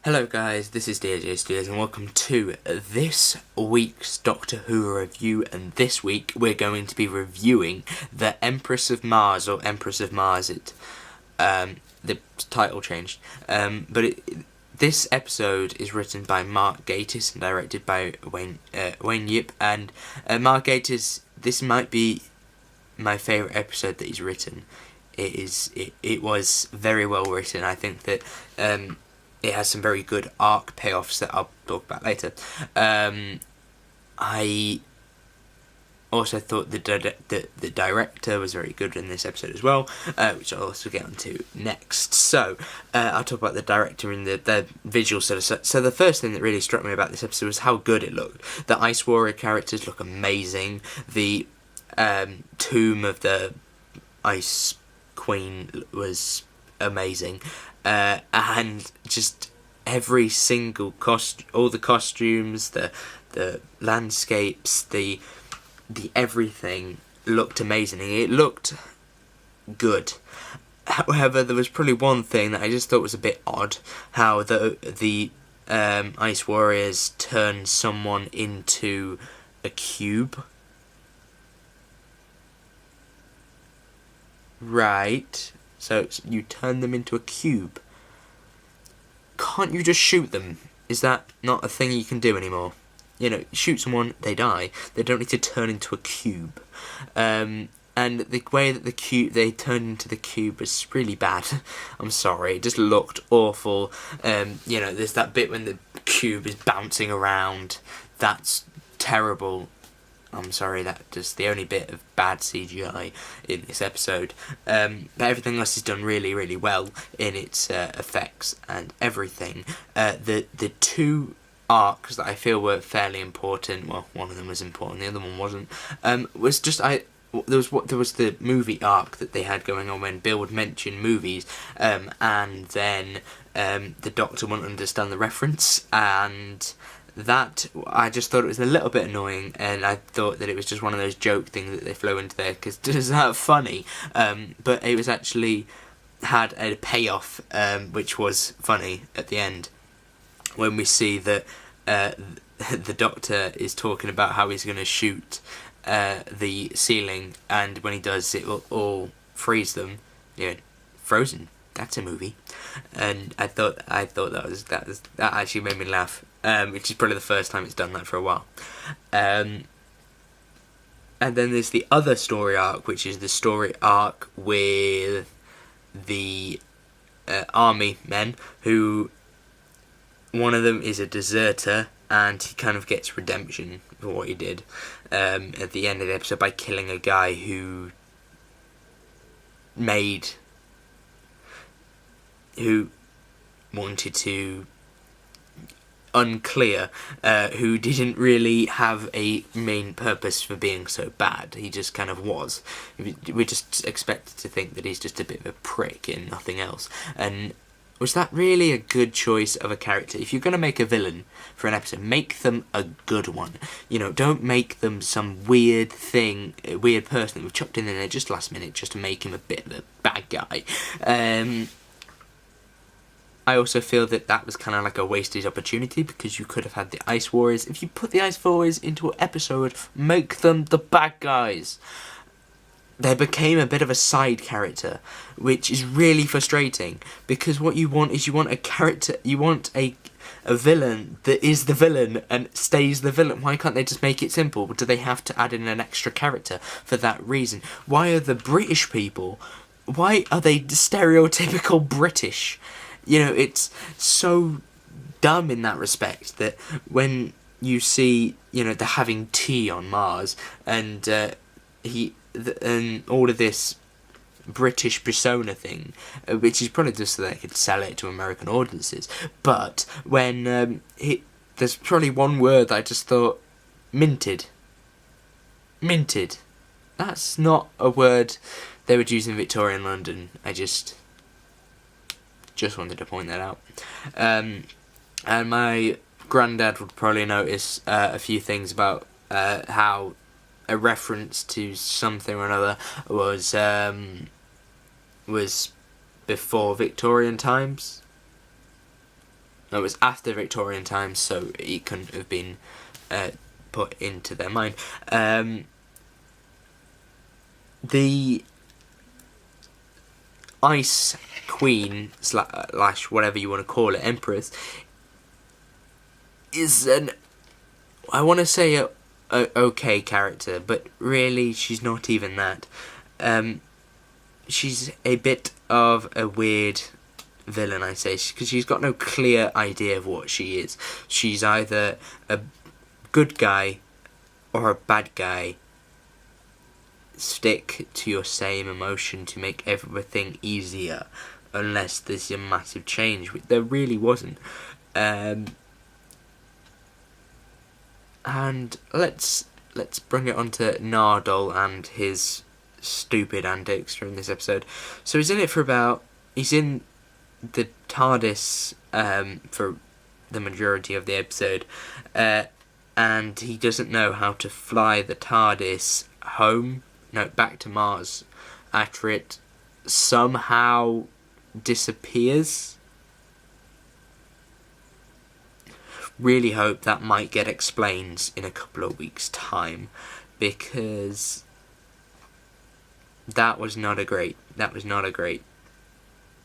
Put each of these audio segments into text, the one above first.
Hello guys, this is DJ Studios and welcome to this week's Doctor Who review, and this week we're going to be reviewing the Empress of Mars, or Empress of Mars. The title changed, this episode is written by Mark Gatiss and directed by Wayne Yip, and Mark Gatiss, this might be my favourite episode that he's written. It was very well written. I think that it has some very good arc payoffs that I'll talk about later. I also thought the director was very good in this episode as well, which I'll also get onto next. So, I'll talk about the director and the visual sort of. So the first thing that really struck me about this episode was how good it looked. The Ice Warrior characters look amazing. The tomb of the Ice Queen was amazing. And just every single all the costumes, the landscapes, the everything looked amazing. It looked good. However, there was probably one thing that I just thought was a bit odd: how the Ice Warriors turned someone into a cube. Right. So you turn them into a cube. Can't you just shoot them? Is that not a thing you can do anymore? You know, shoot someone, they die. They don't need to turn into a cube. And the way that they turned into the cube was really bad. I'm sorry, it just looked awful. You know, there's that bit when the cube is bouncing around. That's terrible. I'm sorry, that's just the only bit of bad CGI in this episode. But everything else is done really, really well in its effects and everything. The two arcs that I feel were fairly important, well, one of them was important, the other one wasn't, was just there was the movie arc that they had going on when Bill would mention movies, and then the Doctor wouldn't understand the reference, and that, I just thought it was a little bit annoying, and I thought that it was just one of those joke things that they flow into there, because it's not funny, but it was actually had a payoff, which was funny at the end, when we see that the Doctor is talking about how he's going to shoot the ceiling, and when he does, it will all freeze them. You know, Frozen. That's a movie, and I thought that actually made me laugh, which is probably the first time it's done that for a while. And then there's the other story arc, which is the story arc with the army men, who one of them is a deserter, and he kind of gets redemption for what he did at the end of the episode by killing a guy who wanted to, unclear, who didn't really have a main purpose for being so bad. He just kind of was. We're just expected to think that he's just a bit of a prick and nothing else. And was that really a good choice of a character? If you're going to make a villain for an episode, make them a good one. You know, don't make them some weird thing, a weird person that we've chucked in there just last minute just to make him a bit of a bad guy. I also feel that was kind of like a wasted opportunity, because you could have had the Ice Warriors. If you put the Ice Warriors into an episode, make them the bad guys. They became a bit of a side character, which is really frustrating, because what you want is a character, you want a villain that is the villain and stays the villain. Why can't they just make it simple? Do they have to add in an extra character for that reason? Why are the British people, why are they stereotypical British? You know, it's so dumb in that respect, that when you see, you know, they're having tea on Mars, and and all of this British persona thing, which is probably just so they could sell it to American audiences, but when there's probably one word that I just thought, minted. That's not a word they would use in Victorian London. I just wanted to point that out. And my granddad would probably notice a few things about how a reference to something or another was before Victorian times. No, it was after Victorian times, so it couldn't have been put into their mind. The Ice Queen slash whatever you want to call it, Empress, is I want to say a okay character, but really she's not even that. She's a bit of a weird villain, I say, because she's got no clear idea of what she is. She's either a good guy or a bad guy. Stick to your same emotion to make everything easier, unless there's a massive change, which there really wasn't. And let's bring it on to Nardole and his stupid antics during this episode. So he's in the TARDIS for the majority of the episode, and he doesn't know how to fly the TARDIS back to Mars after it somehow disappears. Really hope that might get explained in a couple of weeks' time, because that was not a great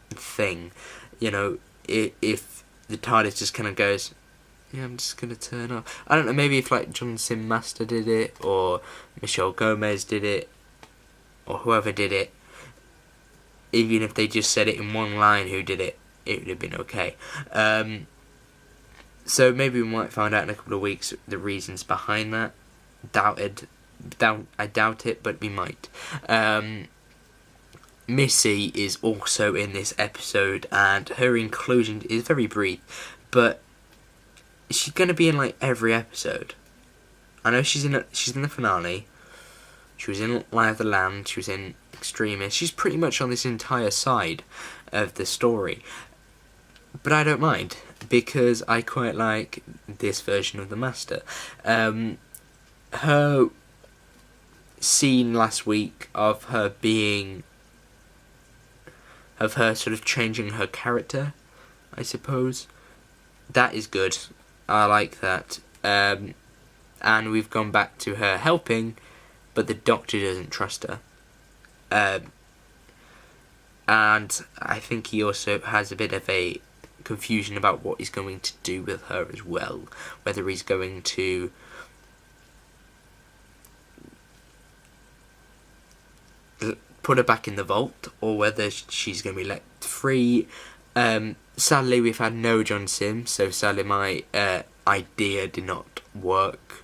thing. You know, if the TARDIS just kind of goes, yeah, I'm just gonna turn off. I don't know, maybe if like John Sim Master did it, or Michelle Gomez did it, or whoever did it, even if they just said it in one line who did it, it would have been okay. So maybe we might find out in a couple of weeks the reasons behind that. I doubt it, but we might. Missy is also in this episode, and her inclusion is very brief, but she's gonna be in like every episode. I know she's in the finale. She was in Lie of the Land. She was in Extremis. She's pretty much on this entire side of the story. But I don't mind, because I quite like this version of the Master. Her scene last week of her sort of changing her character, I suppose, that is good. I like that. And we've gone back to her helping, but the Doctor doesn't trust her. And I think he also has a bit of a confusion about what he's going to do with her as well. Whether he's going to put her back in the vault, or whether she's going to be let free. Sadly, we've had no John Sim, so sadly my idea did not work.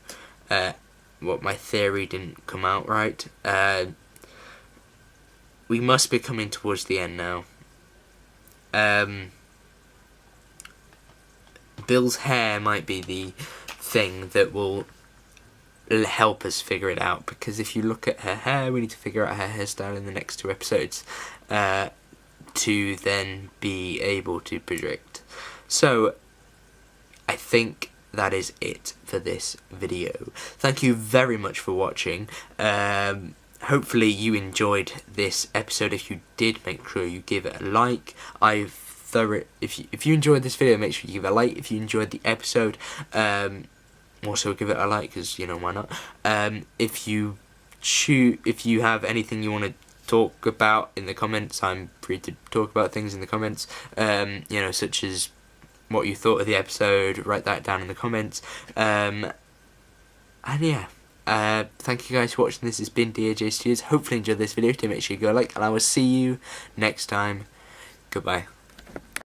My theory didn't come out right. We must be coming towards the end now. Bill's hair might be the thing that will help us figure it out, because if you look at her hair, we need to figure out her hairstyle in the next 2 episodes to then be able to predict. So I think that is it for this video. Thank you very much for watching. Hopefully you enjoyed this episode. If you did, make sure you give it a like. If you enjoyed this video, make sure you give it a like. If you enjoyed the episode, also give it a like, because, you know, why not. If you have anything you want to talk about in the comments, I'm free to talk about things in the comments, you know, such as what you thought of the episode. Write that down in the comments. And yeah, thank you guys for watching. This has been DAJ Studios. Hopefully you enjoyed this video. Do make sure you go like, and I will see you next time. Goodbye.